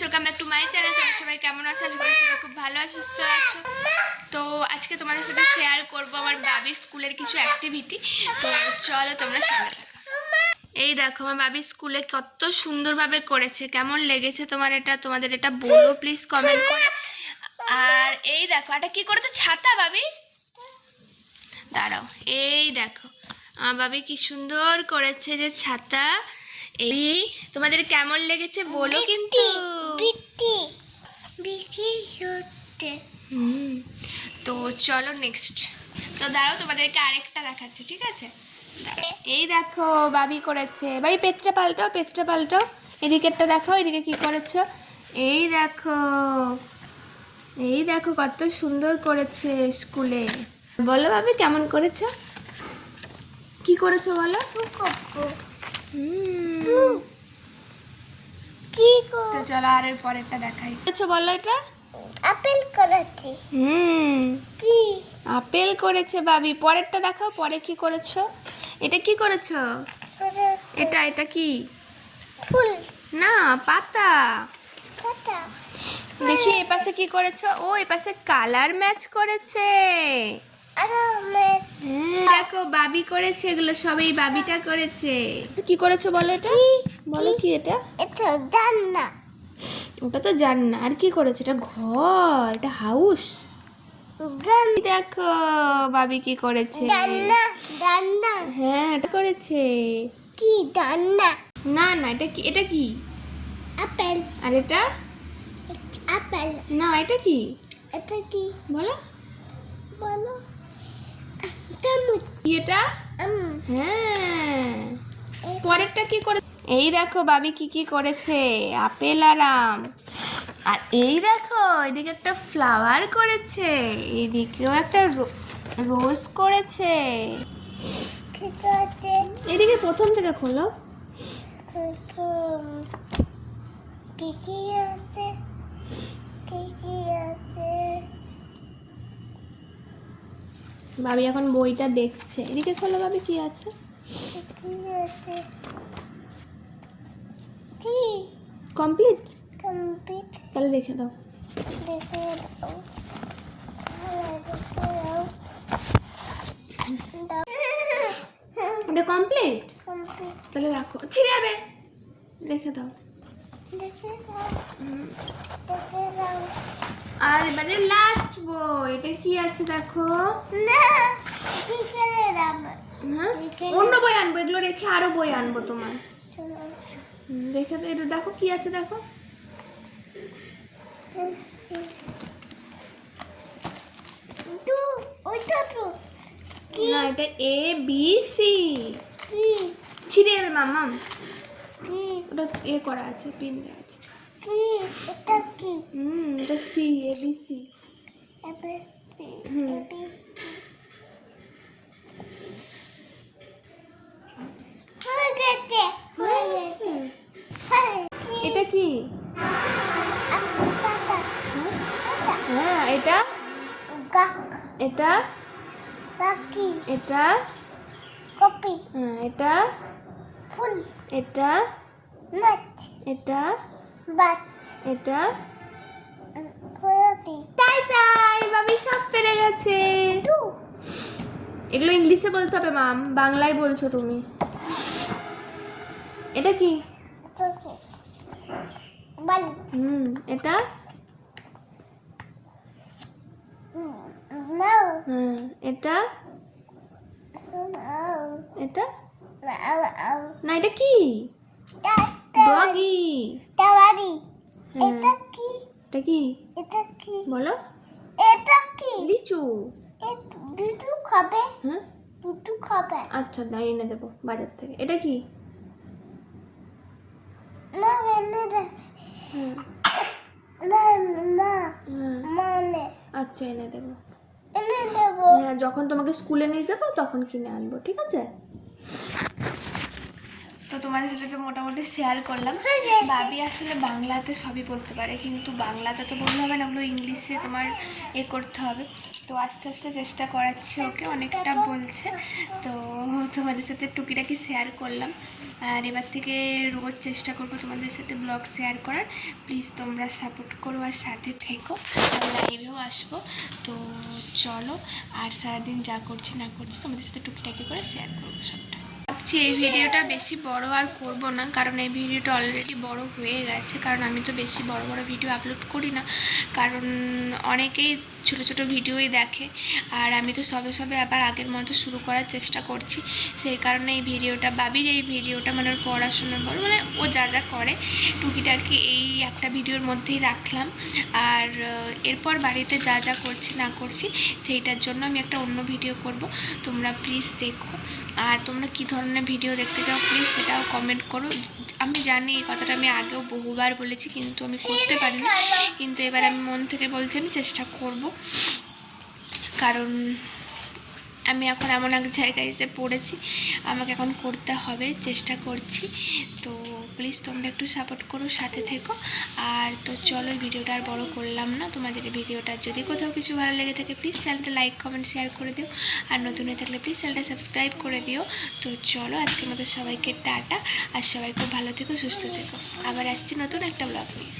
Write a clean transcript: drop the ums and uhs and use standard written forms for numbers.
Welcome back to my channel. তোমরা সবাই কেমন আছো? আশা করি সবাই খুব ভালো আছো, সুস্থ আছো। তো আজকে তোমাদের সাথে শেয়ার করবো আমার বাবির স্কুলের কিছু অ্যাক্টিভিটি। তো চলো তোমরা সাথে থাকো। এই দেখো আমার বাবির স্কুলে কত সুন্দরভাবে করেছে। কেমন লেগেছে তোমার এটা? তোমাদের এটা বলো প্লিজ কমেন্ট করে। আর এই দেখো এটা কি করেছে, ছাতা বাবি? দাঁড়াও, এই দেখো আমার বাবি কি সুন্দর করেছে যে ছাতা। এই তোমাদের কেমন লেগেছে বলো কিন্তু। তো চলো নেক্সট। তো দাঁড়াও তোমাদেরকে আরেকটা দেখাচ্ছি, ঠিক আছে? এই দেখো বাবি করেছে। বাবি পেজটা পাল্টাও, পেজটা পাল্টাও, এদিকেরটা দেখো, এদিকে কি করেছো। এই দেখো, এই দেখো কত সুন্দর করেছে স্কুলে। বলো বাবি কেমন করেছো, কি করেছো বলো। তো চলো আর এর পরেরটা দেখাই। কিছু বলো এটা। আপেল করেছি। কি আপেল করেছে বাবি। পরেরটা দেখাও, পরে কি করেছো। এটা কি করেছো? এটা এটা কি? ফুল না, পাতা। পাতা। দেখি এ পাশে কি করেছো। ও এ পাশে কালার ম্যাচ করেছে। দেখো বাবি করেছে এগুলো সবই, বাবিটা করেছে। কি করেছো বলো এটা। বলো কি এটা। এটা জান্না। ওটা তো জান না। আর কি করেছে? এটা ঘর, এটা হাউস। দেখো বাবি কি করেছে। জান্না জান্না। হ্যাঁ এটা করেছে। কি জান্না? না না, এটা কি? এটা কি? আপেল। আর এটা? আপেল। না এটা কি? এটা কি বলো বলো। চামচ। কি এটা? হ্যাঁ। পরেরটা কি করে? এই দেখো বাবি কি কি করেছে। আপেল আর আম। আর এই দেখো এদিকে একটা ফ্লাওয়ার করেছে, এইদিকেও একটা রোজ করেছে। ঠিক আছে। এদিকে প্রথম থেকে খোলো। কি কি আছে? কি কি আছে? বাবি এখন বইটা দেখছে। এদিকে খোলো বাবি, কি আছে। কি আছে? কি কমপ্লিট? কমপ্লিট। তাহলে রেখে দাও। দেখে দাও। ওটা কমপ্লিট? কমপ্লিট। তাহলে রাখো, ছিঁড়ে যাবে, রেখে দাও। দেখে দাও। দেখে দাও। আর এবারে লাস্ট বই, এটা কি আছে দেখো। না কি করে দাও? হ্যাঁ অন্য বই আনবো, এগুলো রেখে আরো বই আনবো তোমার। রেখে দাও, এটা দেখো কি আছে দেখো। তো ওইটা তো না এটা এ বি সি। কি ছিঁড়ে যাবে মামা। কি ওটা এ করা আছে, পিন দেওয়া আছে। কি এটা কি? এটা C, A B C. ABC হয়ে গেছে। হয়ে গেছে। এটা কি? পাতা। হ্যাঁ এটা। গাক। এটা বাকি। এটা। কপি। হ্যাঁ এটা। ফুল। এটা মাছ। এটা। বাচ। এটা। ফুলতি। তাই তাই বাবি সব পেরে গেছে। এগুলো ইংলিশে বলতে হবে মাম, বাংলায় বলছো তুমি। এটা কি? বল। এটা। নাও। হ্যাঁ এটা। নাও। এটা নাও নাও। না, এটা কি? ডগি। তাওয়ারি। হ্যাঁ এটা কি? এটা কি এটা কি? বলো। এটা কি? লিচু। দুধু খাবে? হ্যাঁ দুধু খাবে? আচ্ছা দাঁড় এনে দেবো বাজার থেকে। এটা কি? না এনে দে। হ্যাঁ না না হ্যাঁ মানে আচ্ছা এনে দেবো। এনে দেবো। হ্যাঁ যখন তোমাকে স্কুলে নিয়ে যাবো তখন কিনে আনবো, ঠিক আছে? তো তোমাদের সাথে তো মোটামুটি শেয়ার করলাম। বাবি আসলে বাংলাতে সবই বলতে পারে, কিন্তু বাংলাতে তো বলতে হবে না, ওগুলো ইংলিশে তোমার এ করতে হবে। তো আস্তে আস্তে চেষ্টা করাচ্ছি ওকে, অনেকটা বলছে। তো তোমাদের সাথে টুকিটাকি শেয়ার করলাম। আর এবার থেকে রোজ চেষ্টা করবো তোমাদের সাথে ব্লগ শেয়ার করার। প্লিজ তোমরা সাপোর্ট করো আর সাথে থেকো, আর লাইভেও আসবো। তো চলো, আর সারাদিন যা করছি না করছি তোমাদের সাথে টুকিটাকি করে শেয়ার করবো সবটা। ভাবছি এই ভিডিওটা বেশি বড় আর করব না, কারণ এই ভিডিওটা অলরেডি বড় হয়ে গেছে। কারণ আমি তো বেশি বড় বড় ভিডিও আপলোড করি না, কারণ অনেকেই ছোট ছোট ভিডিওই দেখে, আর আমি তো সবে সবে আবার আগের মতো শুরু করার চেষ্টা করছি। সেই কারণে এই ভিডিওটা, বাবির এই ভিডিওটা মানে ওর পড়াশোনা বল, মানে ও যা যা করে টুকিটাকি এই একটা ভিডিওর মধ্যেই রাখলাম। আর এরপর বাড়িতে যা যা করছি না করছি সেইটার জন্য আমি একটা অন্য ভিডিও করব। তোমরা প্লিজ দেখো, আর তোমরা কী ধরনের ভিডিও দেখতে চাও প্লিজ সেটাও কমেন্ট করো। আমি জানি এই কথাটা আমি আগেও বহুবার বলেছি, কিন্তু আমি করতে পারিনি, কিন্তু এবার আমি মন থেকে বলছি আমি চেষ্টা করব। কারণ আমি এখন এমন এক জায়গায় এসে পড়েছি, আমাকে এখন করতে হবে, চেষ্টা করছি। তো প্লিজ তোমরা একটু সাপোর্ট করো, সাথে থেকো। আর তো চলো, ভিডিওটা আর বড় করলাম না। তোমাদের এই ভিডিওটা যদি কোথাও কিছু ভালো লেগে থাকে প্লিজ চ্যানেলটা লাইক কমেন্ট শেয়ার করে দিও, আর নতুন হয়ে থাকলে প্লিজ চ্যানেলটা সাবস্ক্রাইব করে দিও। তো চলো, আজকের মতো সবাইকে টাটা, আর সবাই খুব ভালো থেকো, সুস্থ থেকো। আবার আসছি নতুন একটা ব্লগ নিয়ে।